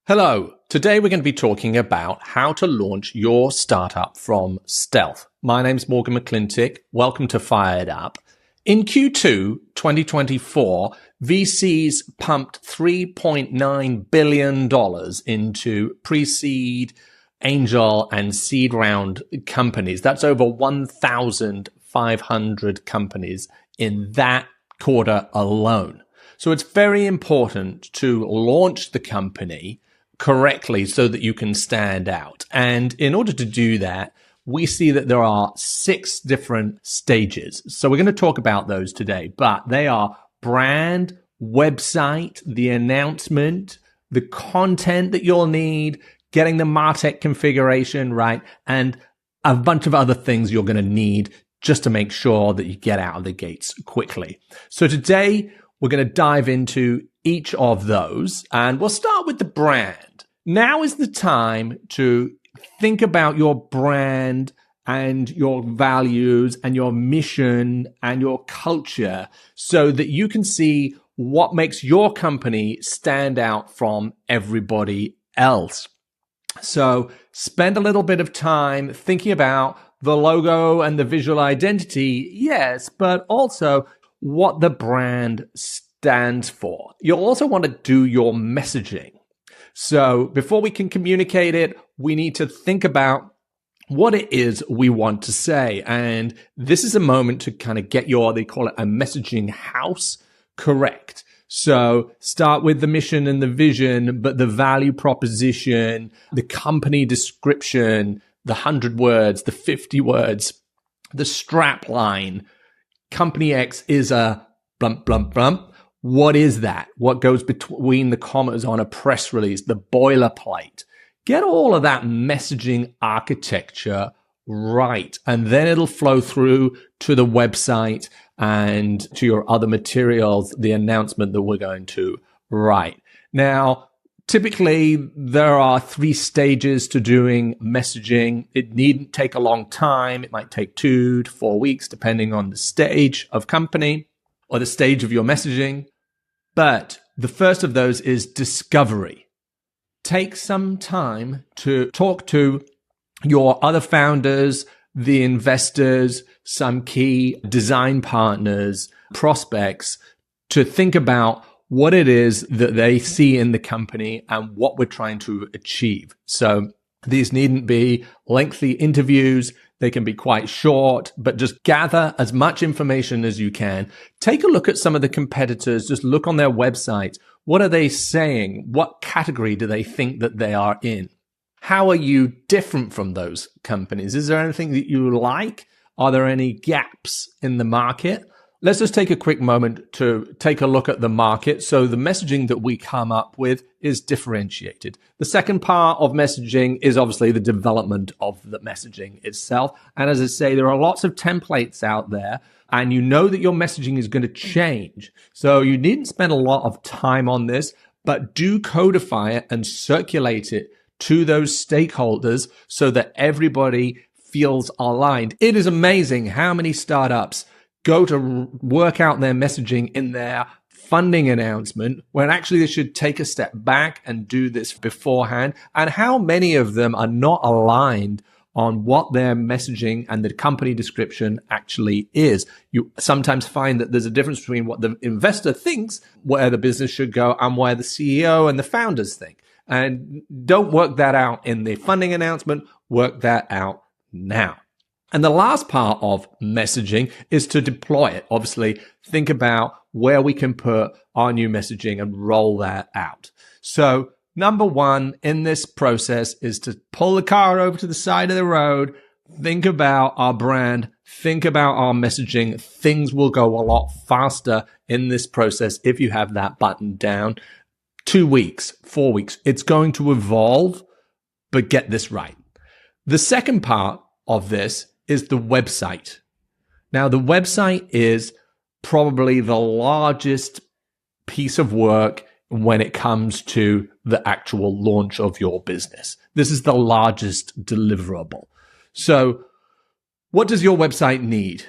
Hello, today we're going to be talking about how to launch your startup from stealth. My name's Morgan McLintic. Welcome to Fired Up. In Q2 2024, VCs pumped $3.9 billion into pre-seed, angel, and seed round companies. That's over 1,500 companies in that quarter alone. So it's very important to launch the company correctly so that you can stand out. And in order to do that, we see that there are 6 different stages. So we're going to talk about those today, but they are brand, website, the announcement, the content that you'll need, getting the martech configuration right, and a bunch of other things you're going to need just to make sure that you get out of the gates quickly. So today, we're going to dive into each of those, and we'll start with the brand. Now is the time to think about your brand and your values and your mission and your culture so that you can see what makes your company stand out from everybody else. So spend a little bit of time thinking about the logo and the visual identity, yes, but also what the brand stands for. You'll also want to do your messaging. So before we can communicate it, we need to think about what it is we want to say. And this is a moment to kind of get they call it a messaging house correct. So start with the mission and the vision, but the value proposition, the company description, the 100 words, the 50 words, the strap line. Company X is a blump, blump, blump. What is that? What goes between the commas on a press release, the boilerplate? Get all of that messaging architecture right, and then it'll flow through to the website and to your other materials, the announcement that we're going to write. Now, typically, there are 3 stages to doing messaging. It needn't take a long time. It might take 2 to 4 weeks, depending on the stage of company or the stage of your messaging. But the first of those is discovery. Take some time to talk to your other founders, the investors, some key design partners, prospects, to think about what it is that they see in the company and what we're trying to achieve. So these needn't be lengthy interviews. They can be quite short, but just gather as much information as you can. Take a look at some of the competitors. Just look on their websites. What are they saying? What category do they think that they are in? How are you different from those companies? Is there anything that you like? Are there any gaps in the market? Let's just take a quick moment to take a look at the market. So the messaging that we come up with is differentiated. The second part of messaging is obviously the development of the messaging itself. And as I say, there are lots of templates out there, and you know that your messaging is going to change. So you needn't spend a lot of time on this, but do codify it and circulate it to those stakeholders so that everybody feels aligned. It is amazing how many startups go to work out their messaging in their funding announcement when actually they should take a step back and do this beforehand, and how many of them are not aligned on what their messaging and the company description actually is. You sometimes find that there's a difference between what the investor thinks where the business should go and where the CEO and the founders think. And don't work that out in the funding announcement, work that out now. And the last part of messaging is to deploy it. Obviously, think about where we can put our new messaging and roll that out. So number 1 in this process is to pull the car over to the side of the road, think about our brand, think about our messaging. Things will go a lot faster in this process if you have that button down. 2 weeks, 4 weeks, it's going to evolve, but get this right. The second part of this is the website. Now, the website is probably the largest piece of work when it comes to the actual launch of your business. This is the largest deliverable. So what does your website need?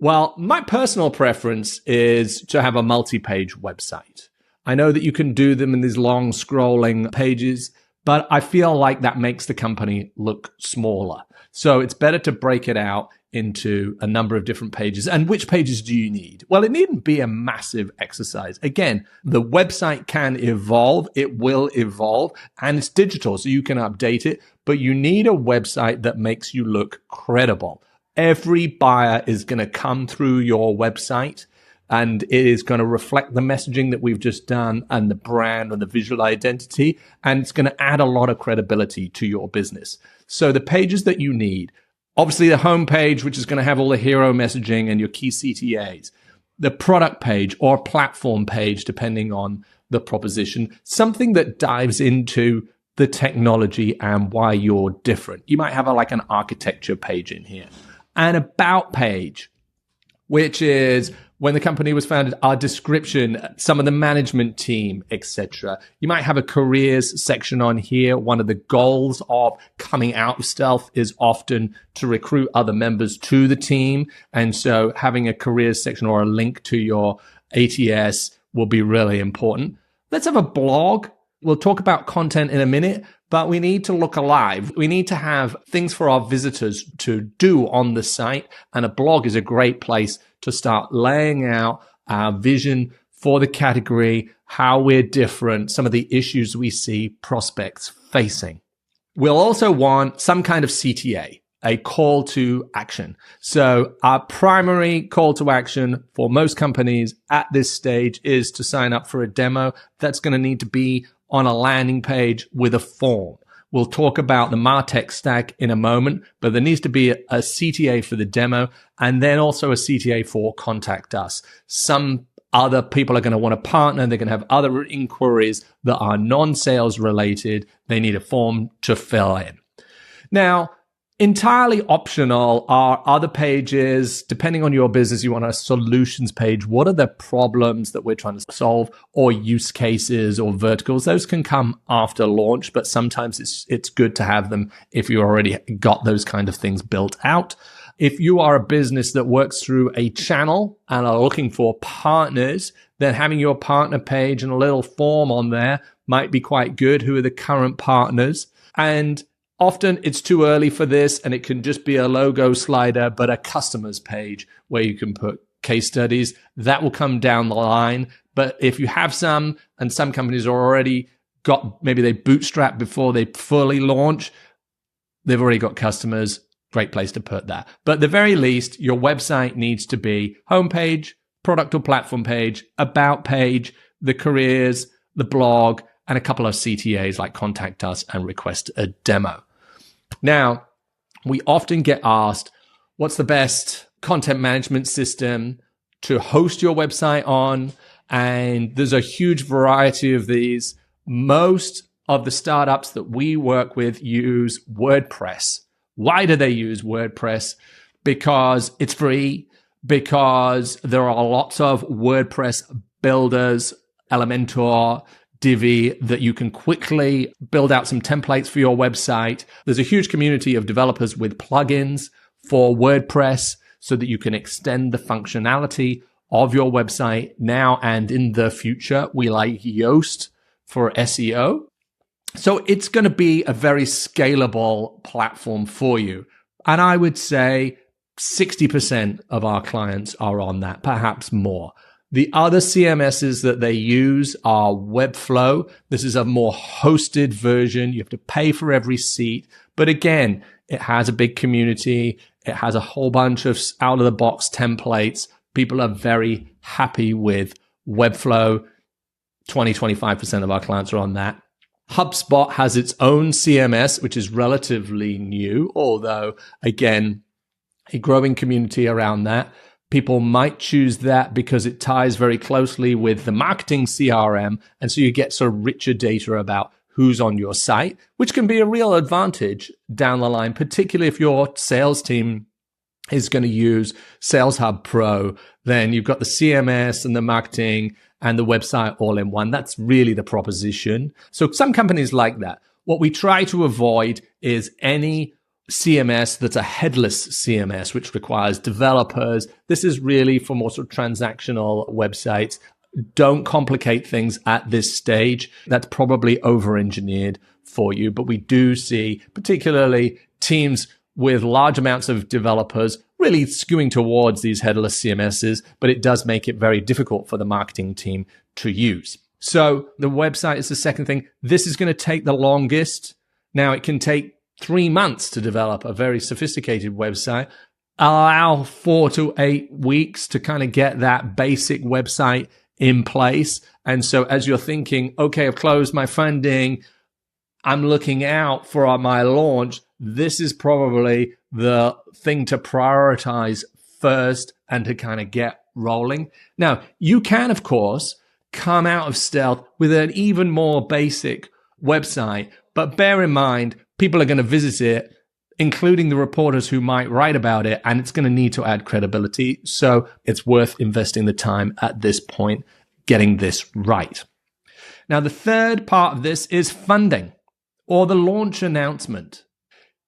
Well, my personal preference is to have a multi-page website. I know that you can do them in these long scrolling pages, but I feel like that makes the company look smaller. So it's better to break it out into a number of different pages. And which pages do you need? Well, it needn't be a massive exercise. Again, the website can evolve. It will evolve, and it's digital, so you can update it, but you need a website that makes you look credible. Every buyer is going to come through your website, and it is going to reflect the messaging that we've just done and the brand and the visual identity, and it's going to add a lot of credibility to your business. So the pages that you need, obviously the home page, which is going to have all the hero messaging and your key CTAs, the product page or platform page, depending on the proposition, something that dives into the technology and why you're different. You might have like an architecture page in here, an about page, which is when the company was founded, our description, some of the management team, etc. You might have a careers section on here. One of the goals of coming out of stealth is often to recruit other members to the team. And so having a careers section or a link to your ATS will be really important. Let's have a blog. We'll talk about content in a minute, but we need to look alive. We need to have things for our visitors to do on the site. And a blog is a great place to start laying out our vision for the category, how we're different, some of the issues we see prospects facing. We'll also want some kind of CTA, a call to action. So our primary call to action for most companies at this stage is to sign up for a demo. That's going to need to be on a landing page with a form. We'll talk about the martech stack in a moment, but there needs to be a CTA for the demo and then also a CTA for contact us. Some other people are going to want to partner. They're going to have other inquiries that are non-sales related. They need a form to fill in. Now, entirely optional are other pages. Depending on your business, you want a solutions page. What are the problems that we're trying to solve, or use cases or verticals? Those can come after launch, but sometimes it's good to have them if you already got those kind of things built out. If you are a business that works through a channel and are looking for partners, then having your partner page and a little form on there might be quite good. Who are the current partners? And often it's too early for this, and it can just be a logo slider, but a customers page where you can put case studies. That will come down the line. But if you have some, and some companies are already got, maybe they bootstrap before they fully launch, they've already got customers. Great place to put that. But at the very least, your website needs to be homepage, product or platform page, about page, the careers, the blog, and a couple of CTAs like contact us and request a demo. Now, we often get asked, what's the best content management system to host your website on? And there's a huge variety of these. Most of the startups that we work with use WordPress. Why do they use WordPress? Because it's free, because there are lots of WordPress builders, Elementor, Divi, that you can quickly build out some templates for your website. There's a huge community of developers with plugins for WordPress so that you can extend the functionality of your website now and in the future. We like Yoast for SEO. So it's going to be a very scalable platform for you. And I would say 60% of our clients are on that, perhaps more. The other CMSs that they use are Webflow. This is a more hosted version. You have to pay for every seat. But again, it has a big community. It has a whole bunch of out-of-the-box templates. People are very happy with Webflow. 25% of our clients are on that. HubSpot has its own CMS, which is relatively new, although, again, a growing community around that. People might choose that because it ties very closely with the marketing CRM, and so you get sort of richer data about who's on your site, which can be a real advantage down the line, particularly if your sales team is going to use Sales Hub Pro. Then you've got the CMS and the marketing and the website all in one. That's really the proposition. So some companies like that. What we try to avoid is any CMS that's a headless CMS, which requires developers. This is really for more sort of transactional websites. don't complicate things at this stage. That's probably over-engineered for you. But we do see particularly teams with large amounts of developers really skewing towards these headless CMSs, but it does make it very difficult for the marketing team to use. So the website is the second thing. This is going to take the longest. Now, it can take 3 months to develop a very sophisticated website. Allow 4 to 8 weeks to kind of get that basic website in place. And so as you're thinking, okay, I've closed my funding, I'm looking out for my launch, this is probably the thing to prioritize first and to kind of get rolling. Now, you can, of course, come out of stealth with an even more basic website, but bear in mind, people are going to visit it, including the reporters who might write about it, and it's going to need to add credibility. So it's worth investing the time at this point, getting this right. Now, the third part of this is funding or the launch announcement.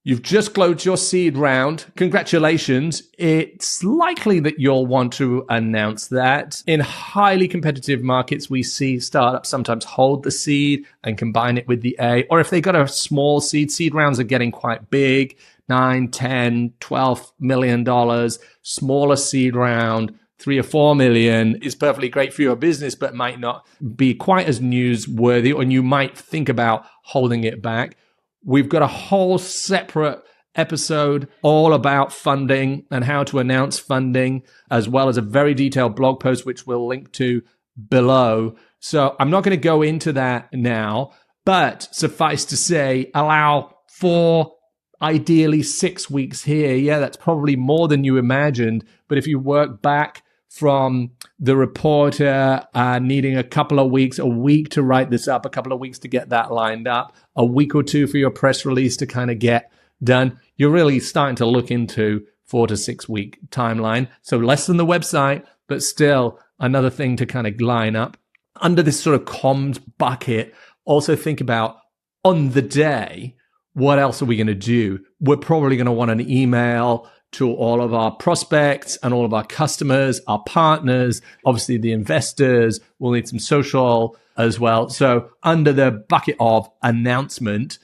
You've just closed your seed round. Congratulations. It's likely that you'll want to announce that. In highly competitive markets, we see startups sometimes hold the seed and combine it with the A. Or if they got a small seed rounds are getting quite big, $9, $10, $12 million. Smaller seed round, 3 or 4 million is perfectly great for your business, but might not be quite as newsworthy, or you might think about holding it back. We've got a whole separate episode all about funding and how to announce funding, as well as a very detailed blog post, which we'll link to below. So I'm not going to go into that now, but suffice to say, allow 4, ideally 6 weeks here. Yeah, that's probably more than you imagined. But if you work back from the reporter needing a couple of weeks, a week to write this up, a couple of weeks to get that lined up, a week or 2 for your press release to kind of get done, you're really starting to look into 4 to 6 week timeline. So less than the website, but still another thing to kind of line up. Under this sort of comms bucket, also think about on the day, what else are we going to do? We're probably going to want an email to all of our prospects and all of our customers, our partners, obviously the investors. We'll need some social as well. So under the bucket of announcement,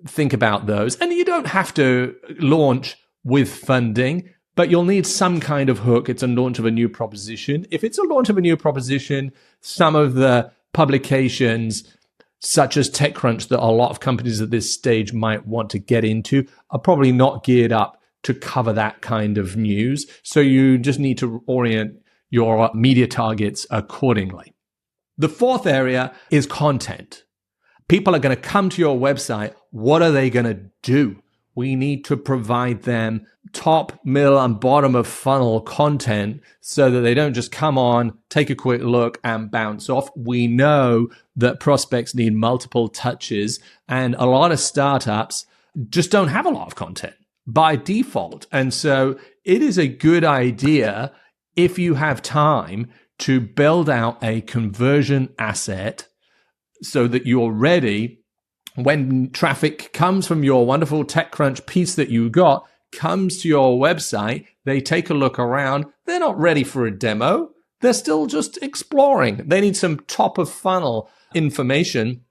think about those. And you don't have to launch with funding, but you'll need some kind of hook. It's a launch of a new proposition. If it's a launch of a new proposition, some of the publications such as TechCrunch that a lot of companies at this stage might want to get into are probably not geared up to cover that kind of news. So you just need to orient your media targets accordingly. The fourth area is content. People are going to come to your website. What are they going to do? We need to provide them top, middle, and bottom of funnel content so that they don't just come on, take a quick look, and bounce off. We know that prospects need multiple touches, and a lot of startups just don't have a lot of content by default. And so it is a good idea, if you have time, to build out a conversion asset so that you're ready when traffic comes from your wonderful TechCrunch piece that you got, comes to your website, they take a look around, they're not ready for a demo. They're still just exploring. They need some top of funnel information,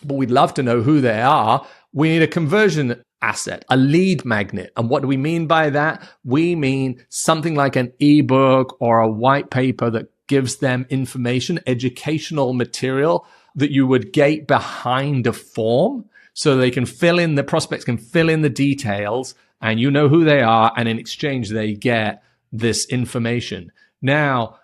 but we'd love to know who they are. We need a conversion asset, a lead magnet. And what do we mean by that? We mean something like an ebook or a white paper that gives them information, educational material that you would gate behind a form so they can fill in, the prospects can fill in the details and you know who they are. And in exchange, they get this information. Now,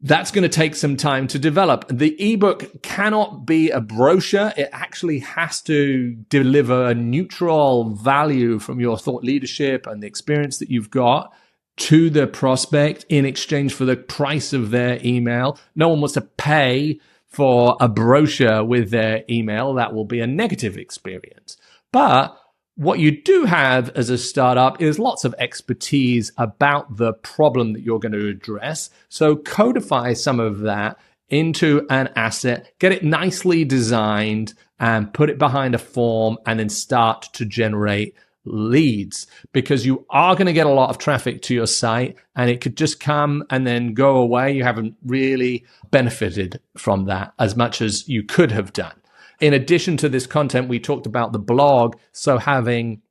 that's going to take some time to develop. The ebook cannot be a brochure. It actually has to deliver a neutral value from your thought leadership and the experience that you've got to the prospect in exchange for the price of their email. No one wants to pay for a brochure with their email. That will be a negative experience. But what you do have as a startup is lots of expertise about the problem that you're going to address. So codify some of that into an asset, get it nicely designed and put it behind a form, and then start to generate leads, because you are going to get a lot of traffic to your site and it could just come and then go away. You haven't really benefited from that as much as you could have done. In addition to this content, we talked about the blog. So having,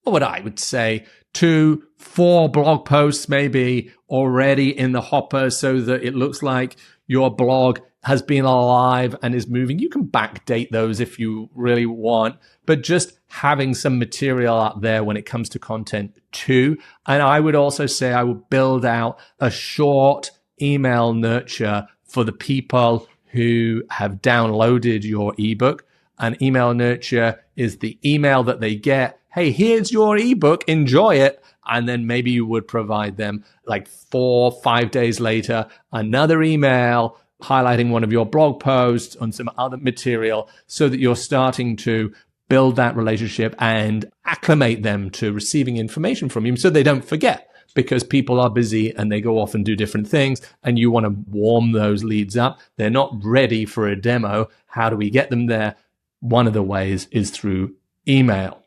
what I would say, 2-4 blog posts maybe already in the hopper so that it looks like your blog has been alive and is moving. You can backdate those if you really want, but just having some material out there when it comes to content too. And I would also say I would build out a short email nurture for the people who have downloaded your ebook. An email nurture is the email that they get. Hey, here's your ebook, enjoy it. And then maybe you would provide them like 4 or 5 days later, another email highlighting one of your blog posts and some other material so that you're starting to build that relationship and acclimate them to receiving information from you so they don't forget, because people are busy and they go off and do different things and you want to warm those leads up. They're not ready for a demo. How do we get them there? One of the ways is through email.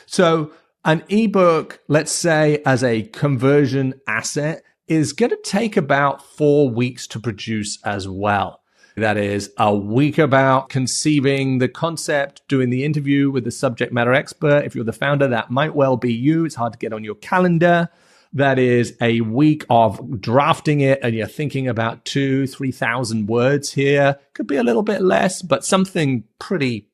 So an ebook, let's say as a conversion asset, is going to take about 4 weeks to produce as well. That is a week about conceiving the concept, doing the interview with the subject matter expert. If you're the founder, that might well be you. It's hard to get on your calendar. That is a week of drafting it, and you're thinking about 2,000-3,000 words here. Could be a little bit less, but something pretty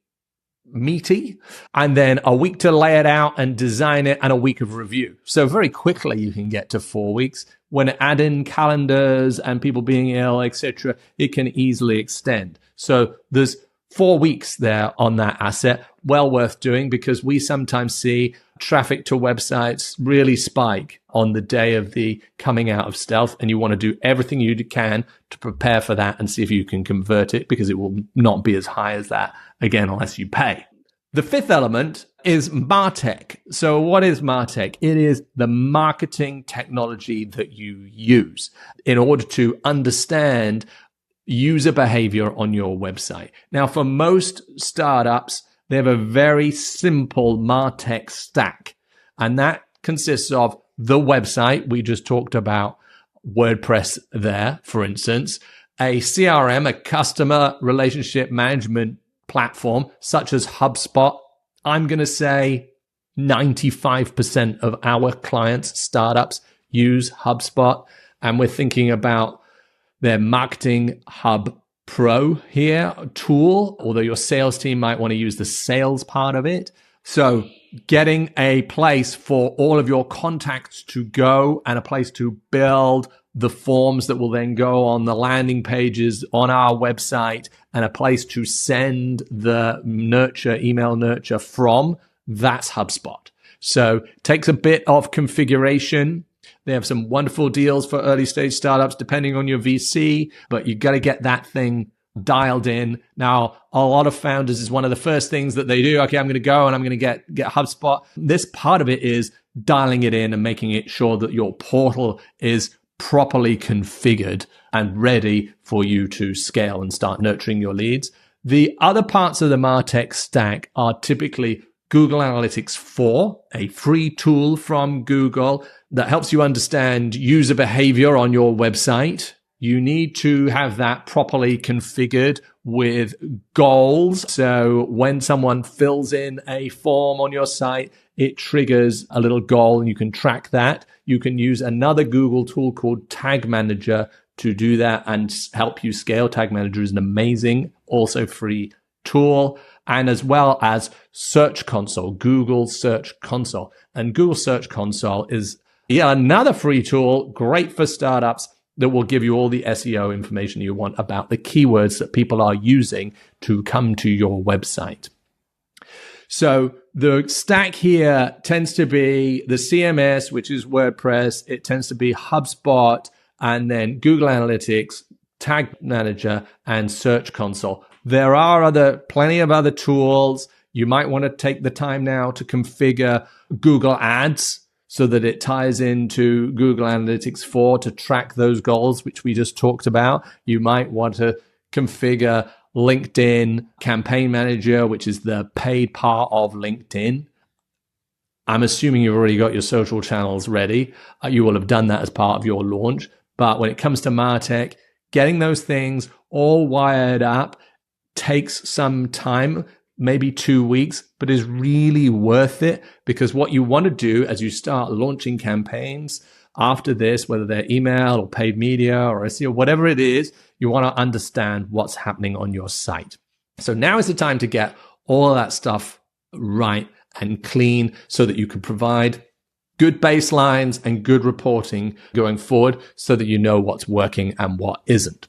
meaty. And then a week to lay it out and design it, and a week of review. So very quickly you can get to 4 weeks. When add in calendars and people being ill, etc., it can easily extend. So there's 4 weeks there on that asset. Well worth doing, because we sometimes see traffic to websites really spike on the day of the coming out of stealth, and you want to do everything you can to prepare for that and see if you can convert it, because it will not be as high as that again unless you pay. The fifth element is martech. So what is martech? It is the marketing technology that you use in order to understand user behavior on your website. Now, for most startups, they have a very simple martech stack, and that consists of the website. We just talked about WordPress there, for instance, a CRM, a customer relationship management platform such as HubSpot. I'm going to say 95% of our clients, startups, use HubSpot, and we're thinking about their Marketing Hub Pro here tool, although your sales team might want to use the sales part of it. So getting a place for all of your contacts to go and a place to build the forms that will then go on the landing pages on our website, and a place to send the email nurture from, that's HubSpot. So it takes a bit of configuration. They have some wonderful deals for early stage startups, depending on your VC, but you've got to get that thing dialed in. Now, a lot of founders is one of the first things that they do. Okay, I'm going to go and I'm going to get HubSpot. This part of it is dialing it in and making it sure that your portal is properly configured and ready for you to scale and start nurturing your leads. The other parts of the martech stack are typically Google Analytics 4, a free tool from Google that helps you understand user behavior on your website. You need to have that properly configured with goals. So when someone fills in a form on your site, it triggers a little goal and you can track that. You can use another Google tool called Tag Manager to do that and help you scale. Tag Manager is an amazing, also free tool. And as well as Search Console, Google Search Console. And Google Search Console is another free tool, great for startups, that will give you all the SEO information you want about the keywords that people are using to come to your website. So the stack here tends to be the CMS, which is WordPress. It tends to be HubSpot, and then Google Analytics, Tag Manager, and Search Console. There are plenty of other tools. You might want to take the time now to configure Google Ads so that it ties into Google Analytics 4 to track those goals, which we just talked about. You might want to configure LinkedIn Campaign Manager, which is the paid part of LinkedIn. I'm assuming you've already got your social channels ready. You will have done that as part of your launch. But when it comes to martech, getting those things all wired up takes some time, maybe 2 weeks, but is really worth it, because what you want to do as you start launching campaigns after this, whether they're email or paid media or SEO, whatever it is, you want to understand what's happening on your site. So now is the time to get all of that stuff right and clean so that you can provide good baselines and good reporting going forward so that you know what's working and what isn't.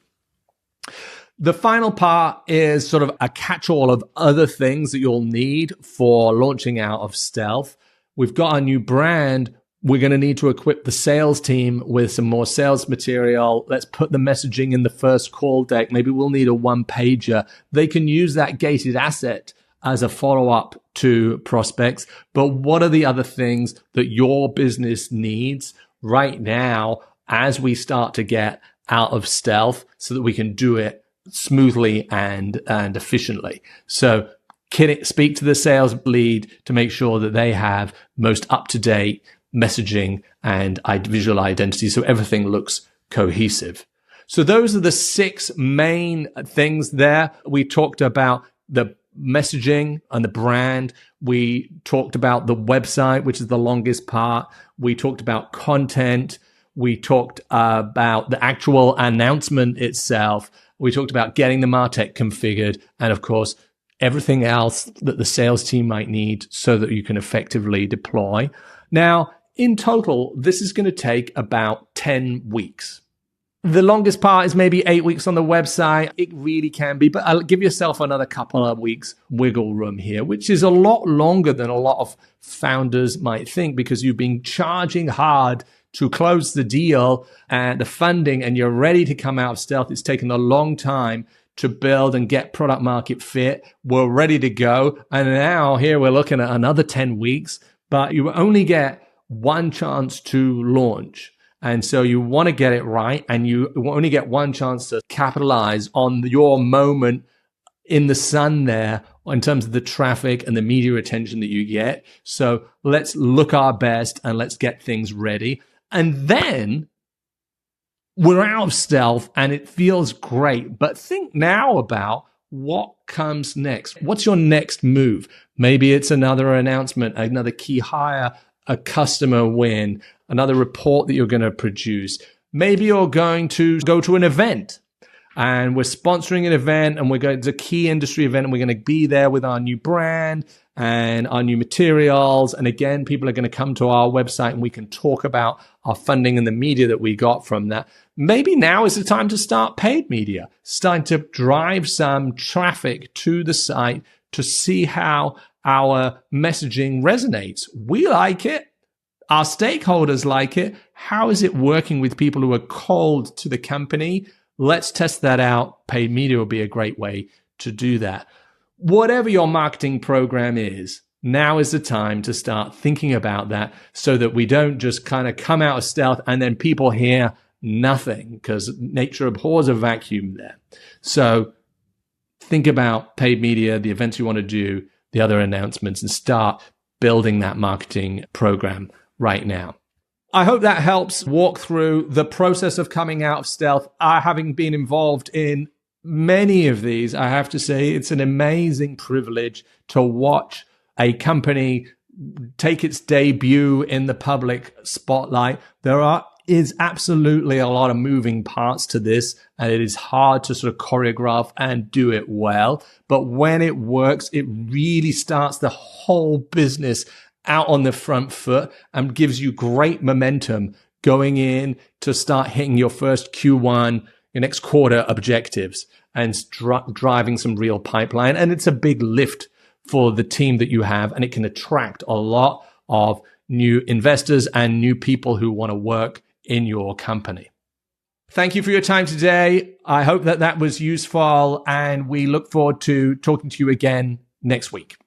The final part is sort of a catch-all of other things that you'll need for launching out of stealth. We've got a new brand. We're going to need to equip the sales team with some more sales material. Let's put the messaging in the first call deck. Maybe we'll need a one-pager. They can use that gated asset as a follow-up to prospects. But what are the other things that your business needs right now as we start to get out of stealth so that we can do it smoothly and efficiently? So speak to the sales lead to make sure that they have most up-to-date messaging and visual identity so everything looks cohesive. So those are the 6 main things there. We talked about the messaging and the brand. We talked about the website, which is the longest part. We talked about content. We talked about the actual announcement itself. We talked about getting the martech configured, and of course, everything else that the sales team might need so that you can effectively deploy. Now, in total, this is going to take about 10 weeks. The longest part is maybe 8 weeks on the website. It really can be, but I'll give yourself another couple of weeks wiggle room here, which is a lot longer than a lot of founders might think, because you've been charging hard to close the deal and the funding, and you're ready to come out of stealth. It's taken a long time to build and get product market fit. We're ready to go. And now here we're looking at another 10 weeks, but you only get one chance to launch. And so you want to get it right, and you only get one chance to capitalize on your moment in the sun there in terms of the traffic and the media attention that you get. So let's look our best and let's get things ready. And then we're out of stealth and it feels great. But think now about what comes next. What's your next move? Maybe it's another announcement, another key hire, a customer win, another report that you're going to produce. Maybe you're going to go to an event, and we're sponsoring an event, and it's a key industry event, and we're going to be there with our new brand and our new materials. And again, people are going to come to our website and we can talk about our funding and the media that we got from that. Maybe now is the time to start paid media, starting to drive some traffic to the site to see how our messaging resonates. We like it. Our stakeholders like it. How is it working with people who are cold to the company? Let's test that out. Paid media will be a great way to do that. Whatever your marketing program is, now is the time to start thinking about that so that we don't just kind of come out of stealth and then people hear nothing, because nature abhors a vacuum there. So think about paid media, the events you want to do, the other announcements, and start building that marketing program right now. I hope that helps walk through the process of coming out of stealth. Having been involved in many of these, I have to say it's an amazing privilege to watch a company take its debut in the public spotlight. There is absolutely a lot of moving parts to this, and it is hard to sort of choreograph and do it well. But when it works, it really starts the whole business out on the front foot and gives you great momentum going in to start hitting your first Q1, your next quarter objectives, and driving some real pipeline. And it's a big lift for the team that you have, and it can attract a lot of new investors and new people who want to work in your company. Thank you for your time today. I hope that was useful, and we look forward to talking to you again next week.